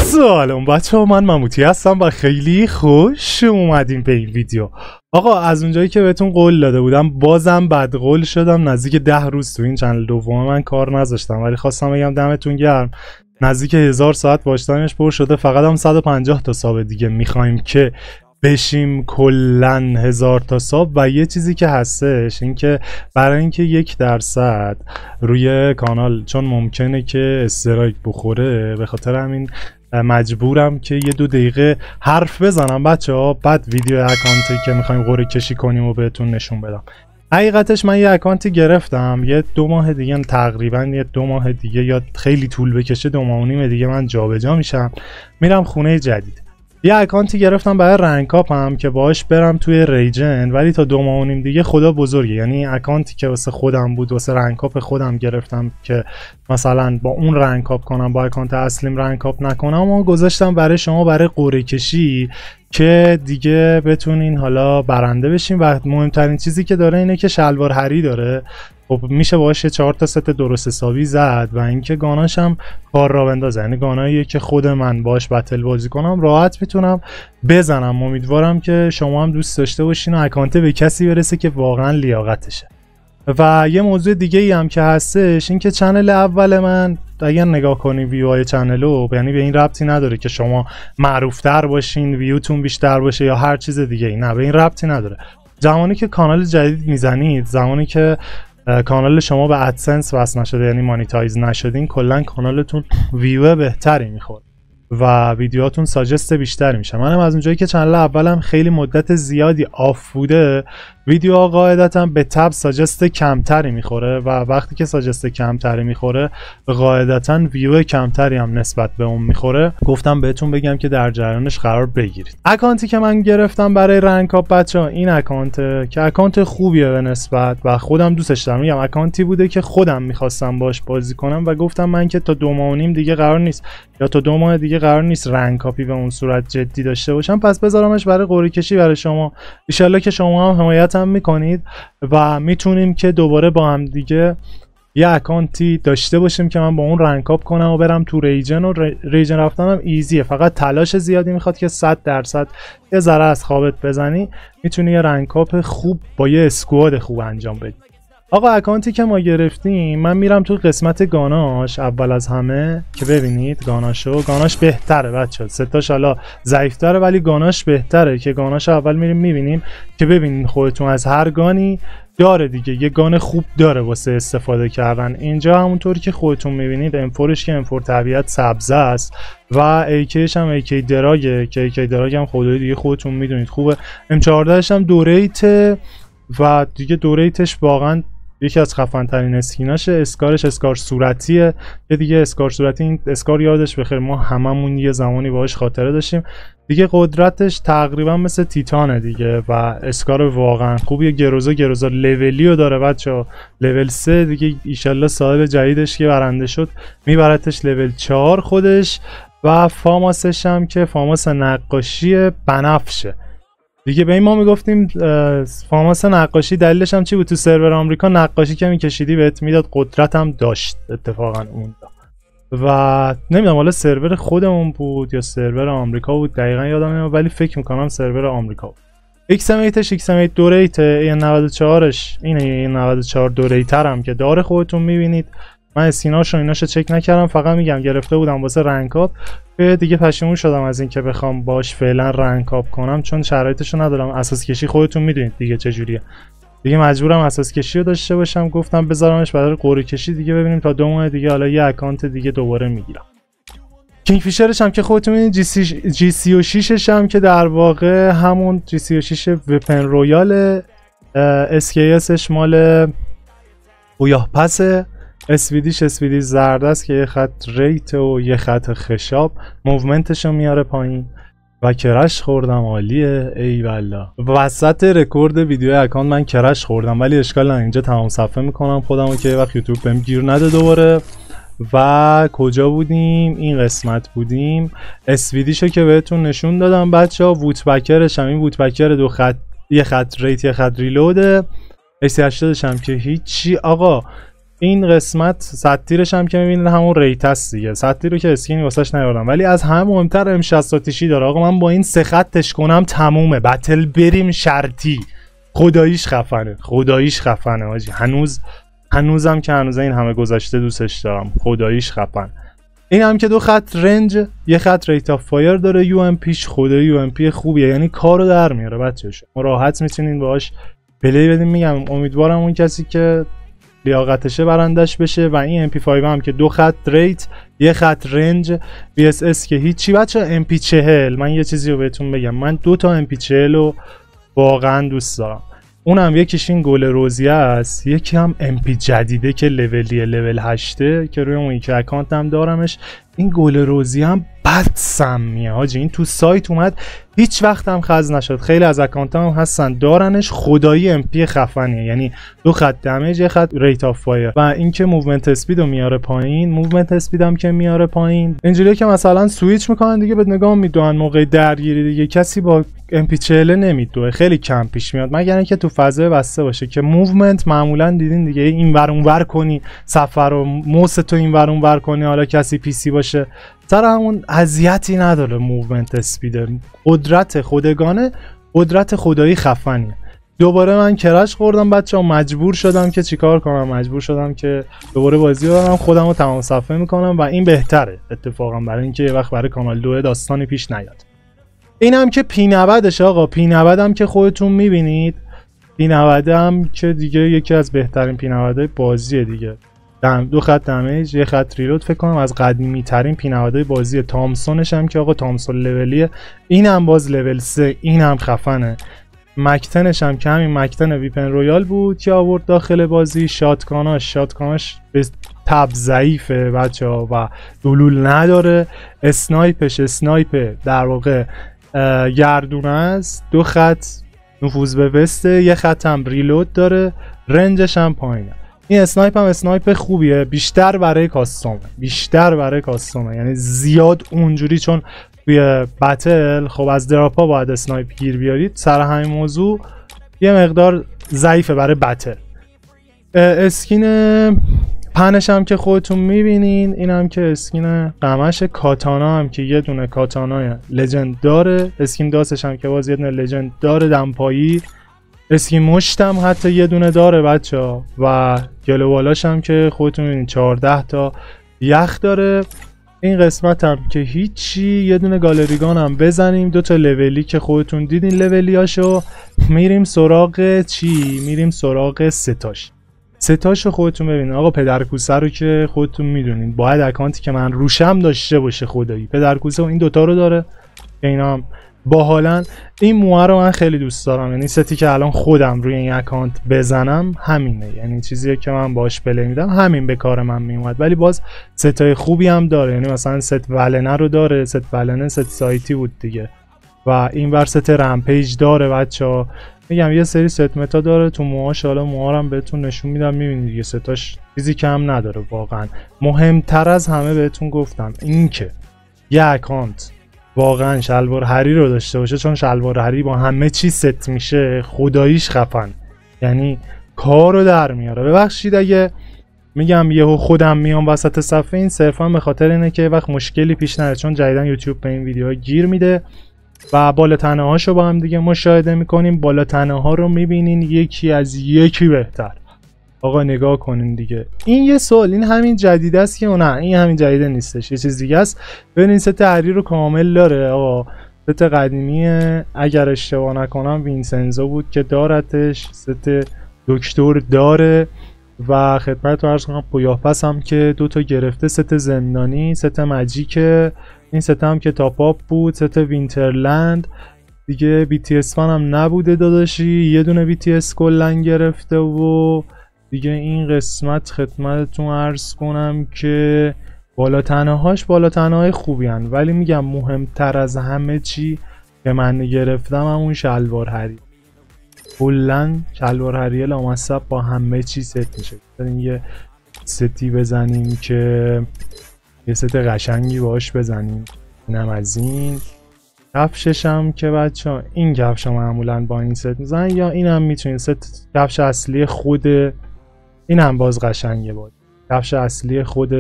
سلام بچه‌ها، من مموتی هستم و خیلی خوش اومدیم به این ویدیو. آقا از اونجایی که بهتون قول داده بودم بازم بد قول شدم. نزدیک 10 روز تو این چنل دوم من کار نذاشتم، ولی خواستم بگم دمتون گرم. نزدیک 1000 ساعت واچ تایمش پر شده، فقط هم 150 تا ساب دیگه میخوایم که بشیم کلن 1000 تا ساب. و یه چیزی که هستش این که برای اینکه 1% روی کانال، چون ممکنه که استرایک بخوره، به خاطر همین مجبورم که 1-2 دقیقه حرف بزنم بچه ها، بعد ویدیو اکانتی که میخوایم قرعه کشی کنیم و بهتون نشون بدم. حقیقتش من یه اکانتی گرفتم، یه 2 ماه دیگه تقریبا، یه 2 ماه دیگه یا خیلی طول بکشه 2 ماه و نیم دیگه من جابجا میشم، میرم خونه جدید. یه اکانتی گرفتم برای رنکاپم که باهاش برم توی ریجن، ولی تا 2 ماه و نیم دیگه خدا بزرگه. یعنی اکانتی که واسه خودم بود، واسه رنکاپ خودم گرفتم که مثلا با اون رنکاپ کنم، با اکانت اصلیم رنکاپ نکنم، و گذاشتم برای شما برای قرعه کشی که دیگه بتونین حالا برنده بشین. و مهمترین چیزی که داره اینه که شلوار هری داره، خب میشه باشه 4 تا ست درست حسابی زد، و اینکه گاناش هم کار را بندازه. یعنی گاناییه که خود من باش بتل بازی کنم راحت میتونم بزنم. امیدوارم که شما هم دوست داشته باشین و اکانت به کسی برسه که واقعا لیاقتشه. و یه موضوع دیگه ای هم که هستش این که چنل اول من، اگر نگاه کنی ویوهای چنلو، یعنی به این ربطی نداره که شما معروفتر باشین، ویوتون بیشتر باشه یا هر چیز دیگه ای، نه، به این ربطی نداره. زمانی که کانال جدید میزنید، زمانی که کانال شما به ادسنس وصل نشده، یعنی مانیتایز نشدین، کلا کانالتون ویو بهتری میخوره و ویدیوهاتون ساجست بیشتری میشه. منم از اونجایی که چنل اولم خیلی مدت زیادی آف بوده، ویدیوها قاعدتا به تب ساجست کمتری میخوره، و وقتی که ساجست کمتری میخوره قاعدتا ویو کمتری هم نسبت به اون میخوره. گفتم بهتون بگم که در جریانش قرار بگیرید. اکانتی که من گرفتم برای رنکاپ بچه‌ها این اکانته که اکانت خوبیه به نسبت و خودم دوستش دارم. میگم اکانتی بوده که خودم میخواستم باش بازی کنم و گفتم من که تا 2 ماه و نیم دیگه قرار نیست، یا تا 2 ماه دیگه قرار نیست رنکاپی به اون صورت جدی داشته باشم، پس بذارمش برای قرعه کشی برای شما. ان شاءالله که شما هم حمایت میکنید و میتونیم که دوباره با هم دیگه یه اکانتی داشته باشیم که من با اون رنکاپ کنم و برم تو ریجن. و ریجن رفتنم ایزیه، فقط تلاش زیادی میخواد که 100% یه ذره از خوابت بزنی، میتونی یه رنکاپ خوب با یه اسکواد خوب انجام بدی. آقا اکانتی که ما گرفتیم، من میرم تو قسمت گاناش اول از همه که ببینید گاناش بهتره بچه‌ها. ستاش حالا ضعیف‌تره ولی گاناش بهتره، که گاناش اول میریم میبینیم که ببینید خودتون از هر گانی داره دیگه، یه گان خوب داره واسه استفاده کردن. اینجا همونطوری که خودتون میبینید امفورش که امفور طبیعت سبز است و ایکیش هم ایکی دراگه که ایکی دراگ هم خودی دیگه خودتون میدونید خوبه. ام14ش هم دوریت و دیگه دوریتش واقعا یکی از خفن ترین اسکیناشه. اسکارش اسکار صورتیه که دیگه اسکار صورتی، این اسکار یادش بخیر ما هممون یه زمانی باهاش خاطره داشتیم دیگه. قدرتش تقریبا مثل تیتانه دیگه و اسکار واقعا خوبیه. گروزا لولیو داره بچه‌ها، لول 3 دیگه. ایشالله صاحب جدیدش که برنده شد میبرتش لول 4 خودش. و فاماسش هم که فاماس نقاشی بنفشه دیگه. به این ما میگفتیم فاماس نقاشی، دلیلش هم چی بود؟ تو سرور آمریکا نقاشی که میکشیدی بهت میداد، قدرت هم داشت اتفاقا اون و نمیدونم حالا سرور خودمون بود یا سرور آمریکا بود، دقیقا یادم نمیاد، ولی فکر میکنم سرور آمریکا بود. XM8 دوریت، A94ش اینه، A94 دوریتر هم که داره خودتون میبینید. من اسکیناشو ایناشو چک نکردم، فقط میگم گرفته بودم واسه رنکاپ، دیگه پشیمون شدم از اینکه بخوام باش فعلا رنکاپ کنم، چون شرایطشو ندارم. اساس کشی خودتون میدونید دیگه چجوریه، دیگه مجبورم اساس کشی رو داشته باشم. گفتم بذارمش برای قرعه کشی دیگه، ببینیم تا 2 ماه دیگه حالا یه اکانت دیگه دوباره میگیرم. کینگ فیشرش هم که خودتون میدونید، G36ش هم که در واقع همون G36 وپن رویال، SKSش مال بویاه پسه، اسویدیش اسویدی زرد است که یه خط ریت و یه خط خشاب، موومنتش رو میاره پایین. و کرش خوردم، عالیه، ای والله. وسط رکورد ویدیو اکانت من کرش خوردم، ولی اشکال نداره، اینجا تمام صفحه میکنم خودمو که وقت یوتیوب بهم گیر نده دوباره. و کجا بودیم؟ این قسمت بودیم. اسویدیشو که بهتون نشون دادم بچه‌ها. ووتبکرش هم این ووتبکر 2 خط، یه خط ریت یه خط ریلوده. AC80ش هم که هیچی آقا. این قسمت ستیرش هم که میبینید همون ریت است دیگه. ستیر رو که اسکینی واسش نیاوردم، ولی از همه مهمتر M60 آتیشی داره. آقا من با این 3 خطش کنم تمومه، بتل بریم شرطی. خداییش خفنه، خداییش خفنه حاجی. هنوزم که هنوز این همه گذشته دوستش دارم، خداییش خفن. این هم که 2 خط رنج، 1 خط ریت آف فایر داره. یو ام پیش خدای یو ام پی خوبیه، یعنی کارو در میاره بچه‌ها. ما راحت میتونین باهاش پلی بدین. میگم امیدوارم اون کسی که لیاقتشه برندش بشه. و این MP5 هم که 2 خط ریت، 1 خط رنج، VSS که هیچی. بچه MP40 من یه چیزی رو بهتون بگم، من 2 تا MP40 رو واقعا دوست دارم. اونم یکیش این گل روزیه است، یکی هم MP جدیده که لولیه، لول 8 که روی اون یکی اکانت هم دارمش. این گل روزیه هم بد سمیه حاجی، این تو سایت اومد هیچ وقت هم خز نشد. خیلی از اکانت هم هستن دارنش، خدایی MP خفنیه، یعنی 2 خط دمیج، 1 خط ریت آف فایر. و اینکه موومنت اسپید رو میاره پایین، موومنت اسپید هم که میاره پایین. اینجوریه که مثلا سویچ میکنن دیگه، به نگاه میدونن موقع درگیری دیگه کسی با MP40 نمیدوه، خیلی کم پیش میاد، مگر اینکه تو فضای بسته باشه که موومنت معمولا دیدین دیگه، این ور اون ور کنی، سفر رو موس تو این ور اون ور کنی، حالا کسی PC باشه سر همون اذیتی نداره. موومنت اسپید قدرت خودگانه، قدرت خدایی خفنیه. دوباره من کرش خوردم بچه‌ها، مجبور شدم که چیکار کنم، مجبور شدم که دوباره بازی رو خودم رو تمام صفحه میکنم و این بهتره اتفاقا، برای اینکه یه وقت برای کانال 2 داستانی پیش نیاد. این هم که P90ش آقا، P90 هم که خودتون میبینید، P90 هم که دیگه یکی از بهترین P90 بازیه دیگه. 2 خط دمیج، 1 خط ریلود، فکر کنم از قدیمی ترین P90 بازیه. تامسونش هم که آقا تامسون لولیه، این هم باز لول 3، این هم خفنه. مکتنش هم که همین مکتن ویپن رویال بود که آورد داخل بازی. شاتگاناش به تب ضعیفه بچه‌ها و دلول نداره. اسنایپ در واقع گردونه است، 2 خط نفوذ به وسته، 1 خط هم ریلود داره، رنجش هم پایینه. این اسنایپ هم اسنایپ خوبیه، بیشتر برای کاستومه، یعنی زیاد اونجوری، چون توی بتل خب از دراپا باید اسنایپ گیر بیارید، سر همین موضوع یه مقدار ضعیفه برای بتل. اسکین پنش هم که خودتون میبینین، این هم که اسکین قمش. کاتانا هم که یه دونه کاتانای لجند داره، اسکین داستش هم که باز یه دونه لجند داره دمپایی. اسکین مشت هم حتی یه دونه داره بچه‌ها. و گلوالاش هم که خودتون میبینین 14 تا یخ داره. این قسمت هم که هیچی، یه دونه گالریگان هم بزنیم، 2 تا لولی که خودتون دیدین لولیاشو. میریم سراغ چی؟ میریم سراغ ستاشو خودتون ببینید. آقا پدرکوسه رو که خودتون میدونین باید اکانتی که من روشم داشته باشه خدایی. پدرکوسه و این دوتا رو داره که اینا هم باحالن. این موها رو من خیلی دوست دارم، یعنی ستی که الان خودم روی این اکانت بزنم همینه، یعنی چیزیه که من باش پلی میدم، همین به کار من میومد. ولی باز ستای خوبی هم داره، یعنی مثلا ست ولنه رو داره، ست ولنه ست سایتی بود دیگه، و این ور ست رمپیج داره بچه‌ها. میگم یه سری ست متا داره تو موهاش، حالا موها رو هم بهتون نشون میدم، میبینید دیگه ستاش چیزی کم نداره واقعا. مهمتر از همه بهتون گفتم این که یه اکانت واقعا شلوار هری رو داشته باشه، چون شلوار هری با همه چی ست میشه، خداییش خفن، یعنی کارو در میاره. ببخشید اگه میگم یهو خودم میام وسط صفحه، این صرفا به خاطر اینه که وقت مشکلی پیش نیاد، چون جدیدن یوتیوب به این ویدیوها گیر میده و بالا تنه هاشو با هم دیگه مشاهده میکنیم. بالا تنه ها رو میبینین یکی از یکی بهتر. آقا نگاه کنین دیگه. این یه سوال، این همین جدید است که نه این همین جدیده نیستش، یه چیز دیگه است. ببین ست هری رو کامل داره آقا. ست قدیمیه اگر اشتباه نکنم وینسنزو بود که دارتش، ست دکتر داره و خدمت رو عرض کنم پویاپس هم که 2 تا گرفته، ست زندانی، ست ماجیکه. این ست هم که تاپ آپ بود، ست وینترلند دیگه. BTS فن هم نبوده داداشی، یه دونه BTS کلن گرفته و دیگه. این قسمت خدمتتون عرض کنم که بالا تنه های خوبی هن، ولی میگم مهمتر از همه چی که من گرفتم همون شلوار هری. کلن شلوار هری لامصب با همه چی ست میشه. یه ستی بزنیم که یه ست قشنگی باش بزنیم. اینم از این. کفشش هم که بچه ها این کفش ها معمولا با این ست میزنن، یا این هم میتونین ست کفش اصلی خود این هم باز قشنگه. بود کفش اصلی خود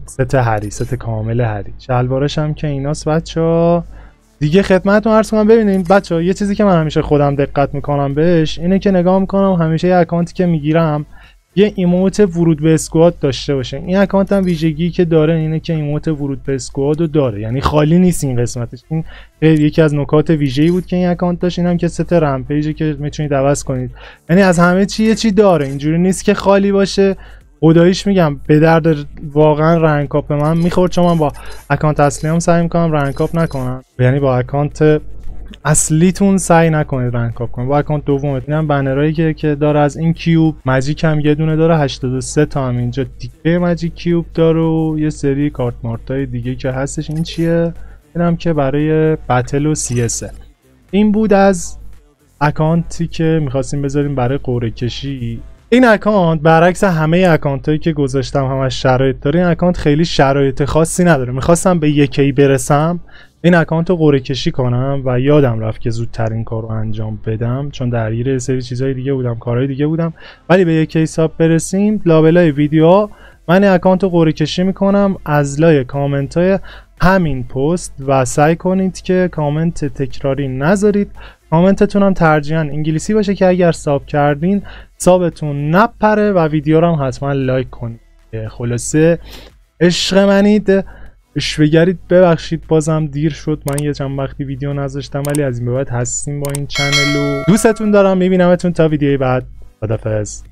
ست هری، ست کامل هری. شلوارش هم که ایناست بچه‌ها. دیگه خدمتتون عرض کنم ببینید بچه‌ها، یه چیزی که من همیشه خودم دقت میکنم بهش اینه که نگاه میکنم همیشه یه اکانتی که میگیرم یه ایموت ورود به اسکواد داشته باشه. این اکانت هم ویژگی که داره اینه که ایموت ورود به اسکواد رو داره، یعنی خالی نیست این قسمتش. این یکی از نکات ویژه‌ای بود که این اکانت داشت. اینم که ست رمپیجه که میتونید عوض کنید، یعنی از همه چی یه چی داره، اینجوری نیست که خالی باشه. خداییش میگم به درد واقعا رنگ کاپ من میخورد، چون من با اکانت اصلی هم سعی میکنم رنگ کاپ نکنم، یعنی با اکانت اصلیتون سعی نکنید رنگ کاپ کنید، با اکانت دومتون. هم بنرایی که داره از این کیوب ماجیک هم یه دونه داره، 83 تا هم اینجا دیگه ماجیک کیوب داره و یه سری کارت مارتای دیگه که هستش. این چیه؟ اینم که برای بتل و سی اس. این بود از اکانتی که میخواستیم بذاریم برای قرعه کشی. این اکانت برعکس همه اکانتایی که گذاشتم همش شرایط داره، این اکانت خیلی شرایط خاصی نداره. میخواستم به یکی برسم این اکانت رو قرعه کشی کنم و یادم رفت که زودتر این کار رو انجام بدم، چون درگیر یه سری چیزای دیگه بودم، کارهای دیگه بودم. ولی به یکی حساب برسیم، لابلای ویدیو من این اکانت رو قرعه کشی میکنم از لای کامنت های همین پست و سعی کنید که کامنت تکراری نذارید. کامنتتون هم ترجیحاً انگلیسی باشه که اگر ساب کردین سابتون نپره و ویدیو رو هم حتما لایک کنید. خلاصه عشق منید، اشوگرید. ببخشید بازم دیر شد، من یه چند وقتی ویدیو نذاشتم، ولی از این به بعد هستیم با این چنل و دوستتون دارم. میبینمتون تا ویدیوی بعد. خدافظ.